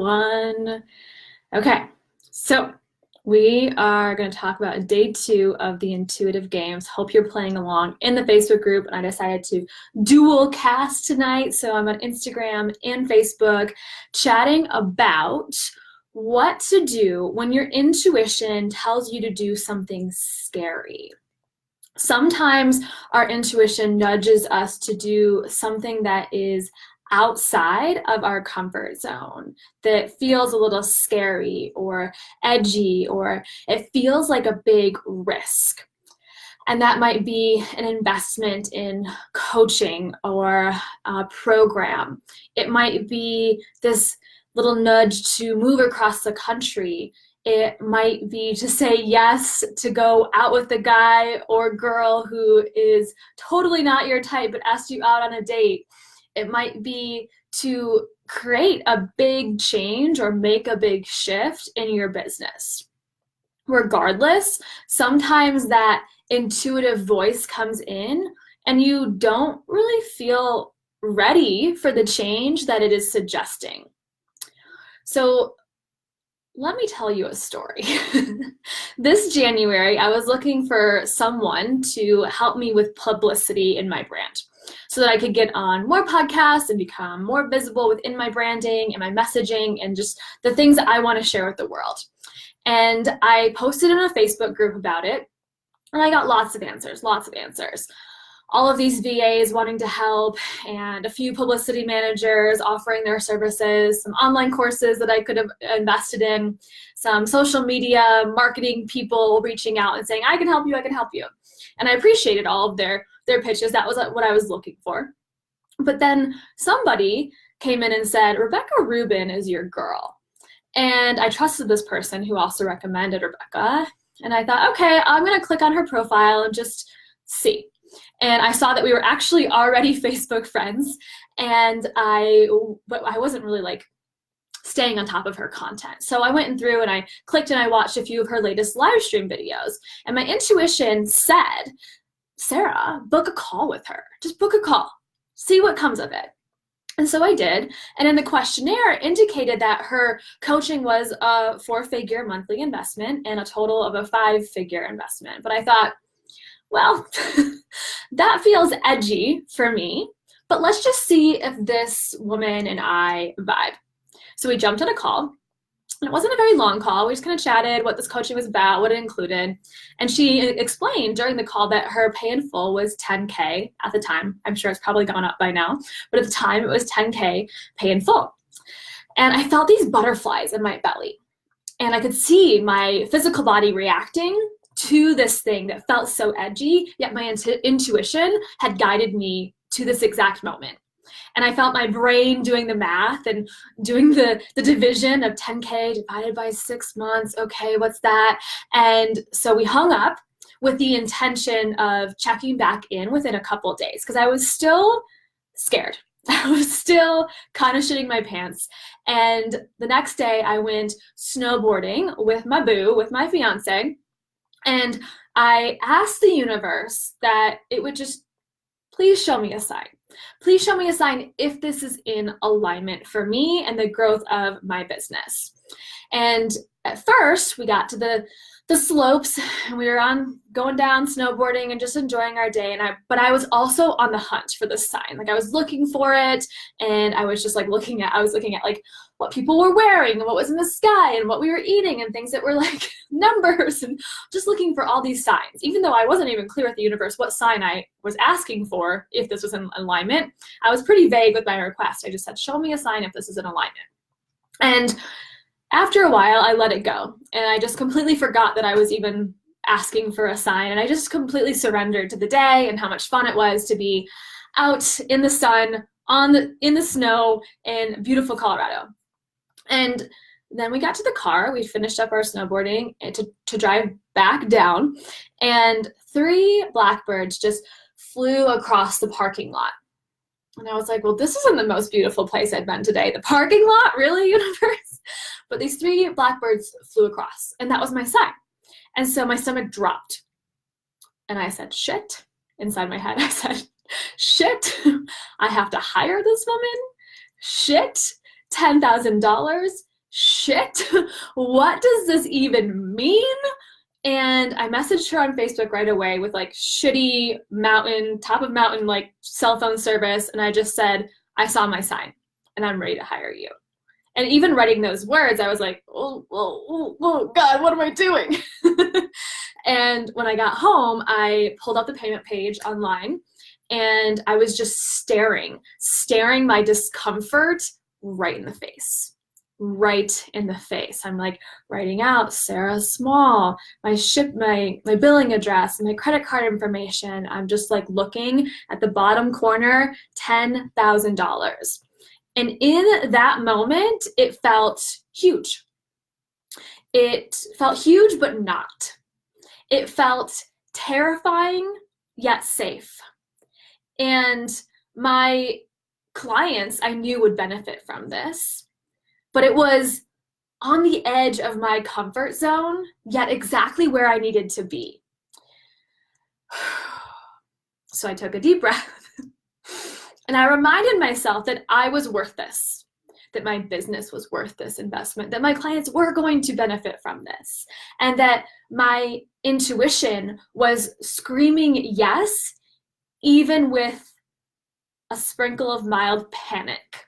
everyone. Okay, so we are going to talk about day 2 of the intuitive games. Hope you're playing along in the Facebook group, and I decided to dual cast tonight. So I'm on Instagram and Facebook chatting about what to do when your intuition tells you to do something scary. Sometimes our intuition nudges us to do something that is outside of our comfort zone, that feels a little scary or edgy, or it feels like a big risk. And that might be an investment in coaching or a program. It might be this little nudge to move across the country. It might be to say yes to go out with a guy or girl who is totally not your type but asked you out on a date. It might be to create a big change or make a big shift in your business. Regardless, sometimes that intuitive voice comes in and you don't really feel ready for the change that it is suggesting. So let me tell you a story. This January, I was looking for someone to help me with publicity in my brand so that I could get on more podcasts and become more visible within my branding and my messaging and just the things that I want to share with the world. And I posted in a Facebook group about it, and I got lots of answers. All of these VAs wanting to help, and a few publicity managers offering their services, some online courses that I could have invested in, some social media marketing people reaching out and saying, I can help you. And I appreciated all of their pitches. That was what I was looking for. But then somebody came in and said, Rebecca Rubin is your girl. And I trusted this person who also recommended Rebecca. And I thought, okay, I'm going to click on her profile and just see. And I saw that we were actually already Facebook friends, and but I wasn't really staying on top of her content. So I went through and I clicked and I watched a few of her latest live stream videos, and my intuition said, Sarah, book a call with her. Just book a call. See what comes of it. And so I did, and in the questionnaire it indicated that her coaching was a 4-figure monthly investment and a total of a 5-figure investment. But I thought, well, that feels edgy for me, but let's just see if this woman and I vibe. So we jumped on a call. It wasn't a very long call. We just kind of chatted what this coaching was about, what it included. And she explained during the call that her pay in full was $10K at the time. I'm sure it's probably gone up by now, but at the time it was $10K pay in full. And I felt these butterflies in my belly. And I could see my physical body reacting to this thing that felt so edgy, yet my intuition had guided me to this exact moment. And I felt my brain doing the math and doing the division of 10K divided by 6 months. Okay, what's that? And so we hung up with the intention of checking back in within a couple of days because I was still scared. I was still kind of shitting my pants. And the next day I went snowboarding with my boo, with my fiance. And I asked the universe that it would just please show me a sign. Please show me a sign if this is in alignment for me and the growth of my business. And at first, we got to the slopes, and we were going down snowboarding and just enjoying our day. But I was also on the hunt for this sign. I was looking for it, and I was just looking at what people were wearing and what was in the sky and what we were eating and things that were numbers, and just looking for all these signs. Even though I wasn't even clear with the universe what sign I was asking for, if this was in alignment, I was pretty vague with my request. I just said, show me a sign if this is in alignment. And after a while, I let it go, and I just completely forgot that I was even asking for a sign, and I just completely surrendered to the day and how much fun it was to be out in the sun, in the snow in beautiful Colorado. And then we got to the car. We finished up our snowboarding to drive back down, and 3 blackbirds just flew across the parking lot. And I was like, well, this isn't the most beautiful place I've been today. The parking lot? Really, universe? But these 3 blackbirds flew across, and that was my sign. And so my stomach dropped. And I said, shit. Inside my head, I said, shit. I have to hire this woman. Shit. $10,000. shit, what does this even mean? And I messaged her on Facebook right away with like shitty top of mountain, like cell phone service. And I just said, I saw my sign and I'm ready to hire you. And even writing those words, I was like, oh God, what am I doing? And when I got home, I pulled out the payment page online and I was just staring my discomfort right in the face. I'm like writing out Sarah Small, my billing address, my credit card information. I'm just like looking at the bottom corner, $10,000. And in that moment, it felt huge. It felt huge, but not. It felt terrifying, yet safe. And my clients I knew would benefit from this, but it was on the edge of my comfort zone, yet exactly where I needed to be. So I took a deep breath and I reminded myself that I was worth this, that my business was worth this investment, that my clients were going to benefit from this, and that my intuition was screaming yes, even with a sprinkle of mild panic.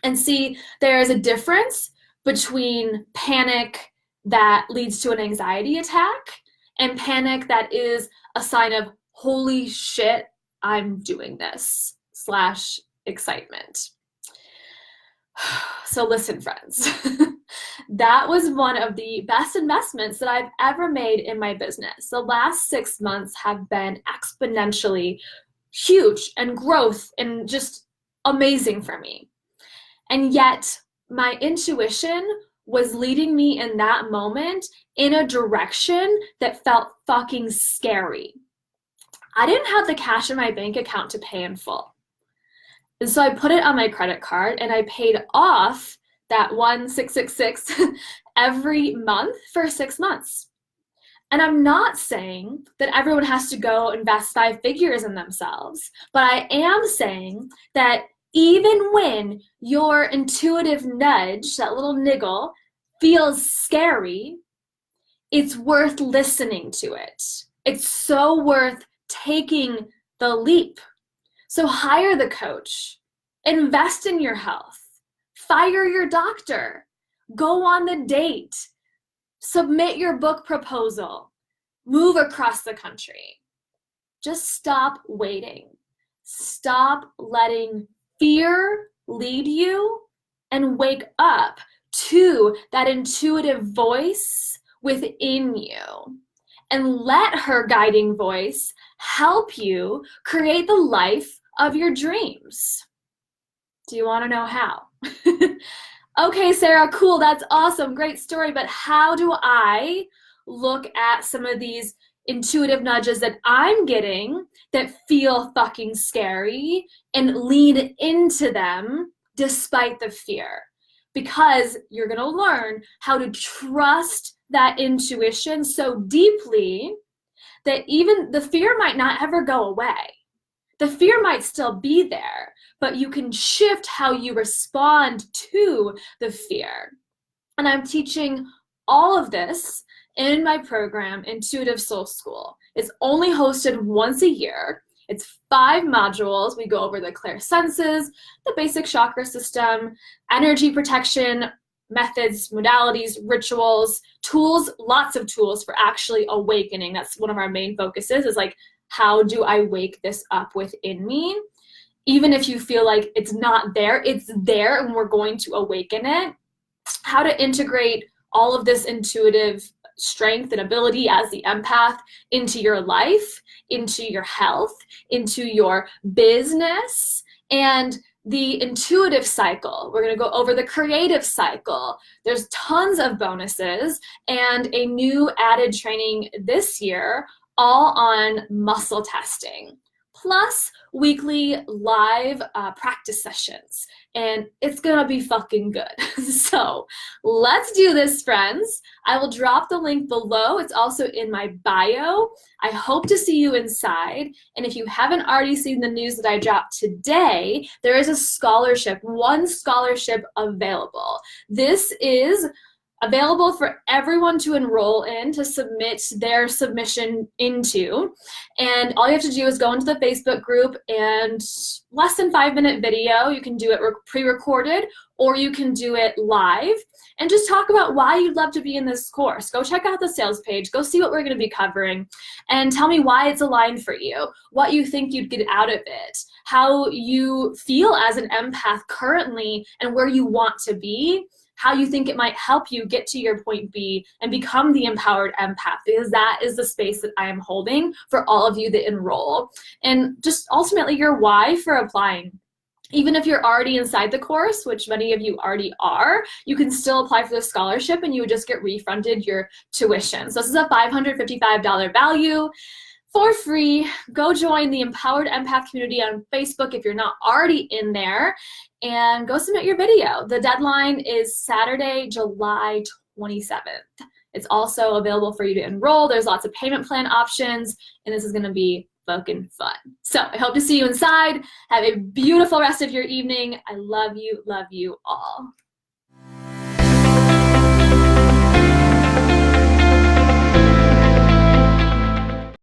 And see, there is a difference between panic that leads to an anxiety attack and panic that is a sign of, holy shit, I'm doing this / excitement. So listen, friends, that was one of the best investments that I've ever made in my business. The last 6 months have been exponentially huge and growth and just amazing for me. And yet my intuition was leading me in that moment in a direction that felt fucking scary. I didn't have the cash in my bank account to pay in full. And so I put it on my credit card and I paid off that 1,666 every month for 6 months. And I'm not saying that everyone has to go invest 5 figures in themselves, but I am saying that even when your intuitive nudge, that little niggle, feels scary, it's worth listening to it. It's so worth taking the leap. So hire the coach, invest in your health, fire your doctor, go on the date, submit your book proposal, move across the country. Just stop waiting. Stop letting fear lead you and wake up to that intuitive voice within you and let her guiding voice help you create the life of your dreams. Do you want to know how? Okay, Sarah, cool, that's awesome, great story, but how do I look at some of these intuitive nudges that I'm getting that feel fucking scary and lean into them despite the fear? Because you're going to learn how to trust that intuition so deeply that even the fear might not ever go away. The fear might still be there, but you can shift how you respond to the fear. And I'm teaching all of this in my program, Intuitive Soul School. It's only hosted once a year. It's 5 modules. We go over the clear senses, the basic chakra system, energy protection, methods, modalities, rituals, tools, lots of tools for actually awakening. That's one of our main focuses, is like, how do I wake this up within me? Even if you feel like it's not there, it's there and we're going to awaken it. How to integrate all of this intuitive strength and ability as the empath into your life, into your health, into your business, and the intuitive cycle. We're going to go over the creative cycle. There's tons of bonuses and a new added training this year, all on muscle testing. plus weekly live practice sessions. And it's gonna be fucking good. So let's do this, friends. I will drop the link below. It's also in my bio. I hope to see you inside. And if you haven't already seen the news that I dropped today, there is a scholarship, one scholarship available. This is available for everyone to enroll in, to submit their submission into. And all you have to do is go into the Facebook group, and less than 5-minute video. You can do it pre-recorded or you can do it live, and just talk about why you'd love to be in this course. Go check out the sales page, go see what we're gonna be covering, and tell me why it's aligned for you, what you think you'd get out of it, how you feel as an empath currently and where you want to be, how you think it might help you get to your point B and become the empowered empath, because that is the space that I am holding for all of you that enroll. And just ultimately your why for applying. Even if you're already inside the course, which many of you already are, you can still apply for the scholarship and you would just get refunded your tuition. So this is a $555 value. For free. Go join the Empowered Empath community on Facebook if you're not already in there, and go submit your video. The deadline is Saturday, July 27th. It's also available for you to enroll. There's lots of payment plan options, and this is gonna be fucking fun. So I hope to see you inside. Have a beautiful rest of your evening. I love you all.